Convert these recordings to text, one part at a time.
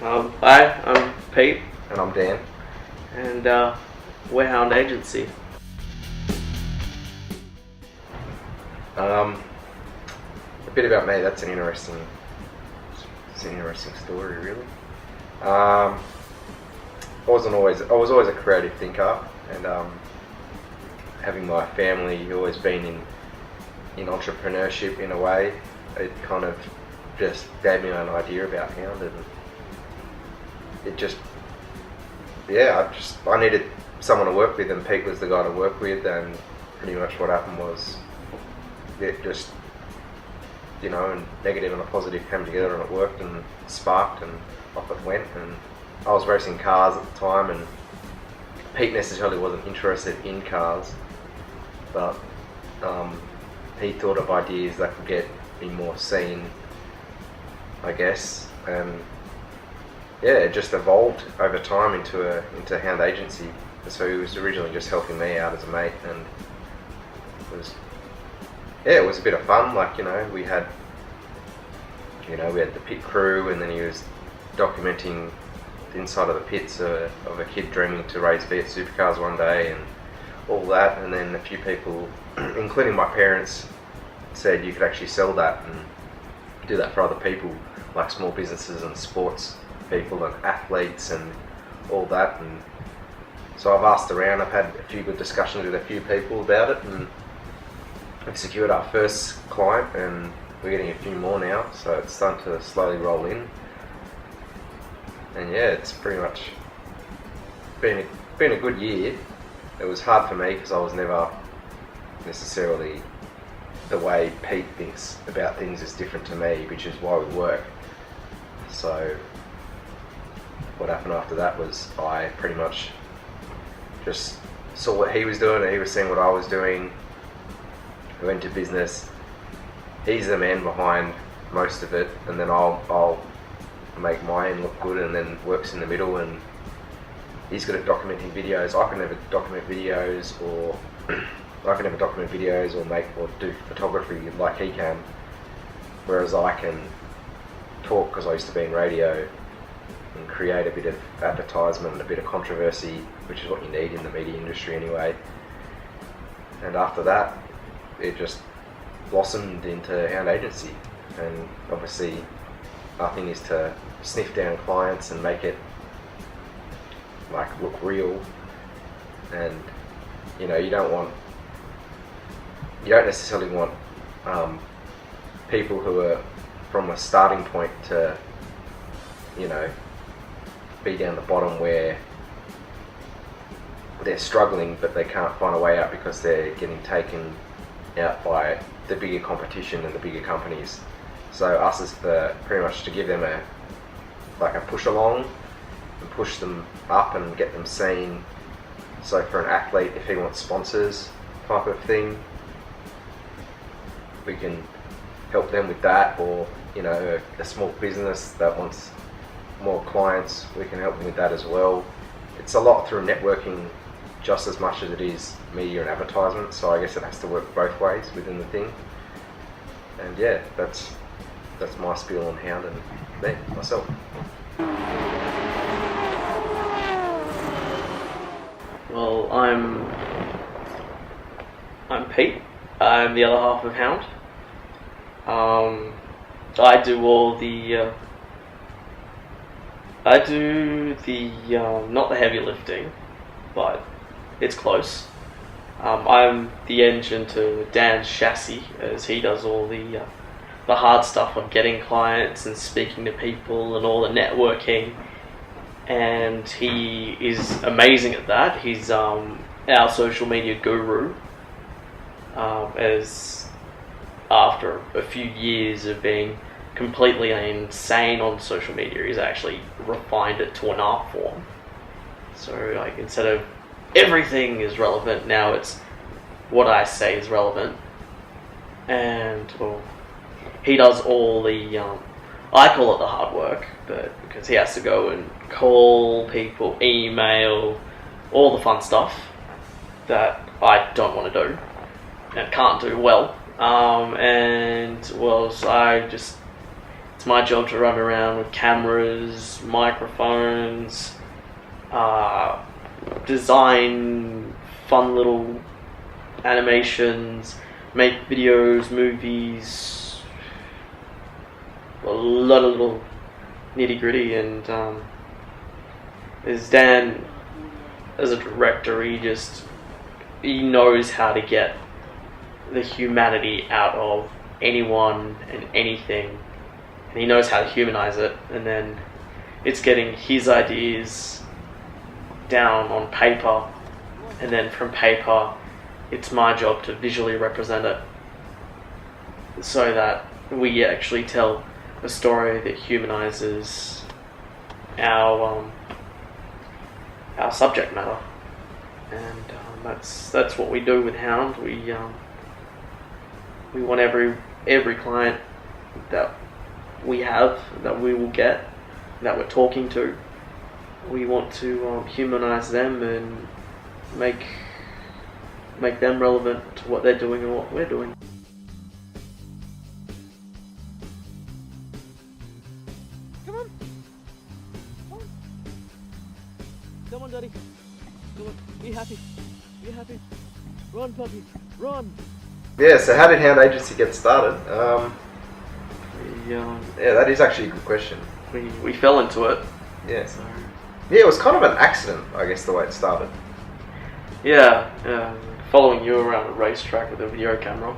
Hi, I'm Pete, And I'm Dan. and we're Hound Agency. A bit about me. That's an interesting story, really. I was always a creative thinker, and having my family always been in entrepreneurship in a way, it kind of just gave me an idea about Hound, and it just, yeah, I needed someone to work with, and Pete was the guy to work with, and pretty much what happened was it just, and negative and a positive came together, and it worked and sparked, and off it went. And I was racing cars at the time, and Pete necessarily wasn't interested in cars, but he thought of ideas that could get me more seen, I guess, and yeah, it just evolved over time into Hound Agency. So he was originally just helping me out as a mate, and it was a bit of fun. Like, we had the pit crew, and then he was documenting the inside of the pits of a kid dreaming to race Fiat supercars one day, and all that. And then a few people, including my parents, said you could actually sell that and do that for other people, like small businesses and sports people and athletes and all that. And so I've asked around. I've had a few good discussions with a few people about it, and we've secured our first client, and we're getting a few more now, so it's starting to slowly roll in. And yeah, it's pretty much been a good year. It was hard for me because I was never necessarily, the way Pete thinks about things is different to me, which is why we work. So what happened after that was I pretty much just saw what he was doing, and he was seeing what I was doing. We went to business. He's the man behind most of it, and then I'll make my end look good, and then works in the middle. And he's good at documenting videos. I can never document videos, or or do photography like he can. Whereas I can talk, because I used to be in radio, and create a bit of advertisement and a bit of controversy, which is what you need in the media industry anyway. And after that, it just blossomed into Hound Agency, and obviously our thing is to sniff down clients and make it like look real. And you don't necessarily want people who are from a starting point to be down the bottom where they're struggling but they can't find a way out because they're getting taken out by the bigger competition and the bigger companies. So us is pretty much to give them a push along and push them up and get them seen. So for an athlete, if he wants sponsors type of thing, we can help them with that. Or a small business that wants more clients, we can help them with that as well. It's a lot through networking just as much as it is media and advertisement, so I guess it has to work both ways within the thing. And yeah, that's my spiel on Hound and me, myself. Well, I'm Pete. I'm the other half of Hound. I do all the not the heavy lifting, but it's close. I'm the engine to Dan's chassis, as he does all the hard stuff of getting clients and speaking to people and all the networking, and he is amazing at that. He's our social media guru, as after a few years of being completely insane on social media, he's actually refined it to an art form. So like, instead of everything is relevant, now it's what I say is relevant. And he does all the I call it the hard work, but because he has to go and call people, email, all the fun stuff that I don't want to do and can't do well. So it's It's my job to run around with cameras, microphones, design fun little animations, make videos, movies, a lot of little nitty gritty. And as Dan, as a director, he knows how to get the humanity out of anyone and anything, and he knows how to humanize it. And then it's getting his ideas down on paper, and then from paper it's my job to visually represent it so that we actually tell a story that humanizes our subject matter. And that's what we do with Hound. We want every client that we have, that we will get, that we're talking to, we want to humanize them and make them relevant to what they're doing and what we're doing. Come on. Come on. Come on, Daddy. Come on. Be happy. Be happy. Run, puppy. Run. Yeah, so how did Hound Agency get started? Yeah, that is actually a good question. we fell into it. Yeah. So, Yeah, it was kind of an accident, I guess, the way it started. yeah, following you around a racetrack with a video camera,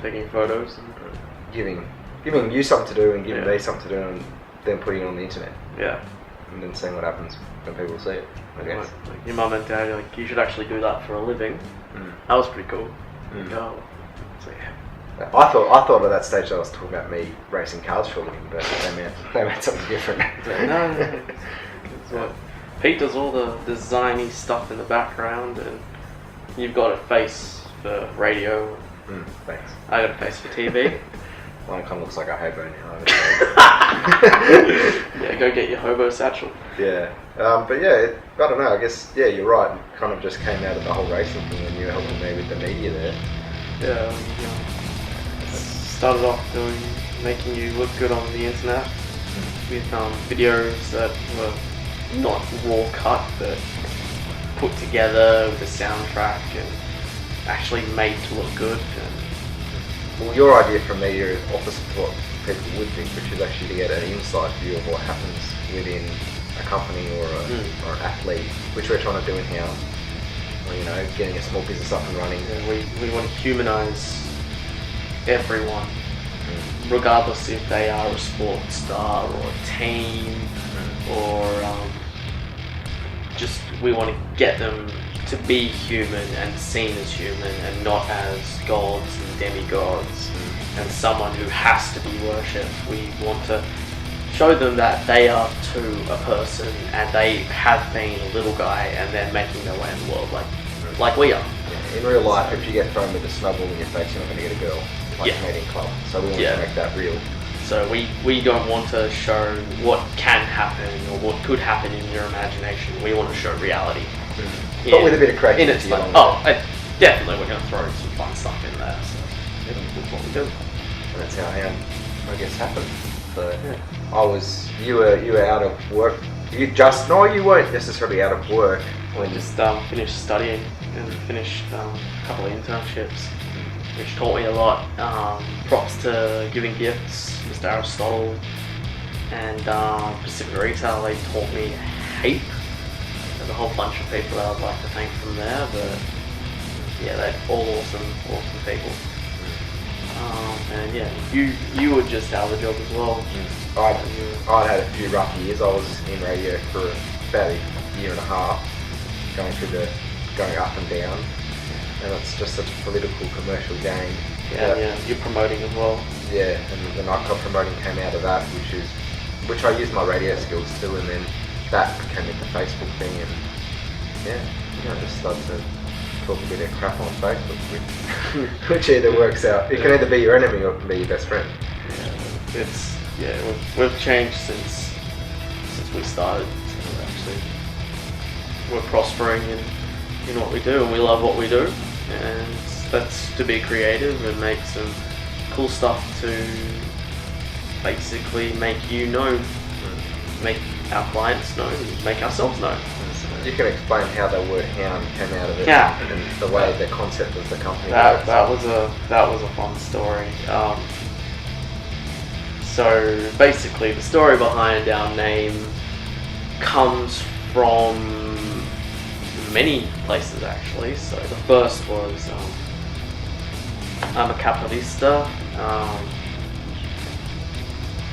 taking photos and Giving you something to do and giving Yeah. me something to do, and then putting it on the internet yeah. and then seeing what happens when people see it, I guess. Like your mum and dad are like, you should actually do that for a living. That was pretty cool. Like, oh, it's like, I thought at that stage I was talking about me racing cars for a living, but they meant something different. no. It's what Pete does all the designy stuff in the background, and you've got a face for radio. Thanks. I got a face for TV. Mine kind of looks like a hobo now. Yeah, go get your hobo satchel. Yeah. But yeah, I don't know, I guess, yeah, you're right. It kind of just came out of the whole racing thing when you were helping me with the media there. Yeah, started off making you look good on the internet with videos that were not raw cut, but put together with a soundtrack and actually made to look good. Well, your idea for media is opposite to what people would think, which is actually to get an inside view of what happens within a company or an athlete, which we're trying to do in Hound. Or, you know, getting a small business up and running. And we want to humanize everyone, regardless if they are a sports star or a team, or just we want to get them to be human and seen as human and not as gods and demigods and someone who has to be worshipped. We want to show them that they are too a person and they have been a little guy and they're making their way in the world like we are. Yeah, in real life, if you get thrown with a snowball in your face, you're not going to get a girl like a Canadian club. So we want to make that real. So we don't want to show what can happen or what could happen in your imagination. We want to show reality. But with a bit of creativity. Definitely we're going to throw some fun stuff in there. So that's what we do. And that's how Hound, I guess, happened. So you were out of work. You weren't necessarily out of work. We just finished studying and finished a couple of internships, which taught me a lot. Props to Giving Gifts, Mr. Aristotle, and Pacific Retail. They taught me a heap. There's a whole bunch of people that I'd like to thank from there, but yeah, they're all awesome people. And yeah, you were just out of the job as well. I'd had a few rough years. I was in radio for about a year and a half, going up and down, and it's just such a political, commercial game. Yeah, you're promoting as well. Yeah, and the nightclub promoting came out of that, which I used my radio skills to, and then that became the Facebook thing, and I just started to talk a bit of crap on Facebook, which either works out. It can either be your enemy or it can be your best friend. We've changed since we started. So actually, we're prospering in what we do, and we love what we do, and that's to be creative and make some cool stuff to basically make you known, make our clients known, make ourselves known. You can explain how the word Hound came out of it, Yeah. and the way the concept of the company That works. was a fun story. So basically, the story behind our name comes from many places actually. So the first was I'm a capitalista,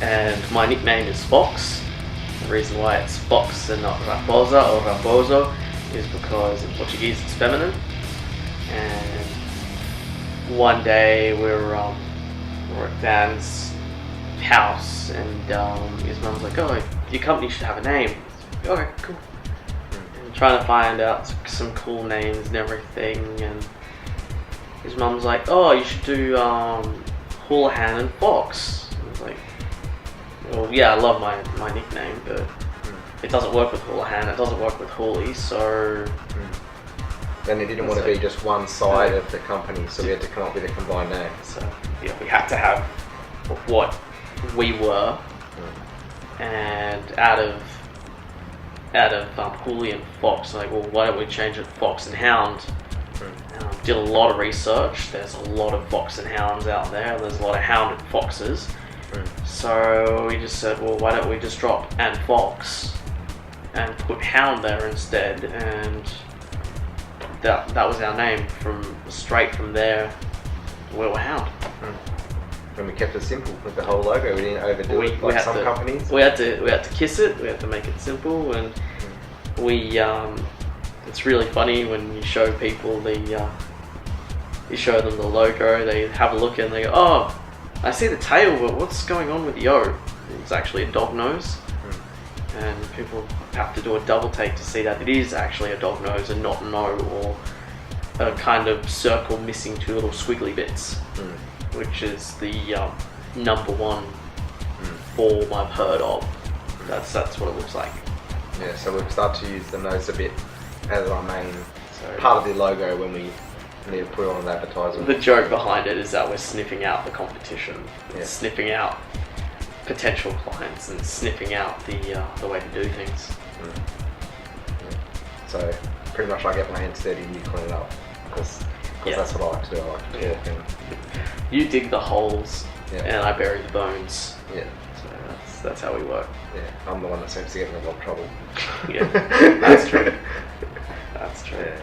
and my nickname is Fox. The reason why it's Fox and not Raposa or Raposo is because in Portuguese it's feminine. And one day we were at Dan's house, and his mum's like, "Oh, your company should have a name." Okay, cool. And trying to find out some cool names and everything, and his mum's like, "Oh, you should do Houlihan and Fox." I was like, "Well, yeah, I love my nickname, but it doesn't work with Houlihan, it doesn't work with Hooli, so..." Then it didn't want to be just one side of the company, so we had to come up with a combined name. So yeah, we had to have what we were, and out of Hooli and Fox, like, well, why don't we change it to Fox and Hound? Did a lot of research. There's a lot of Fox and Hounds out there. There's a lot of hounded foxes. So we just said, well, why don't we just drop and Fox and put Hound there instead? And that was our name straight from there. We were Hound. And we kept it simple with the whole logo. We didn't overdo it like some companies. We had to kiss it. We had to make it simple, and we. It's really funny when you show people you show them the logo. They have a look and they go, "Oh, I see the tail, but what's going on with the O?" It's actually a dog nose, and people have to do a double take to see that it is actually a dog nose and not an O, or a kind of circle missing two little squiggly bits, which is the number one form I've heard of. That's what it looks like. Yeah, so we've started to use the nose a bit as our main part of the logo when we need to put it on an advertisement. The joke behind it is that we're sniffing out the competition, Yeah. sniffing out potential clients, and sniffing out the way to do things. So pretty much I get my hands dirty and you clean it up, because that's what I like to do. I like to talk and You dig the holes, Yeah. and I bury the bones. yeah, So that's how we work. yeah. I'm the one that seems to get in a lot of trouble. Yeah, that's true. That's true. Yeah.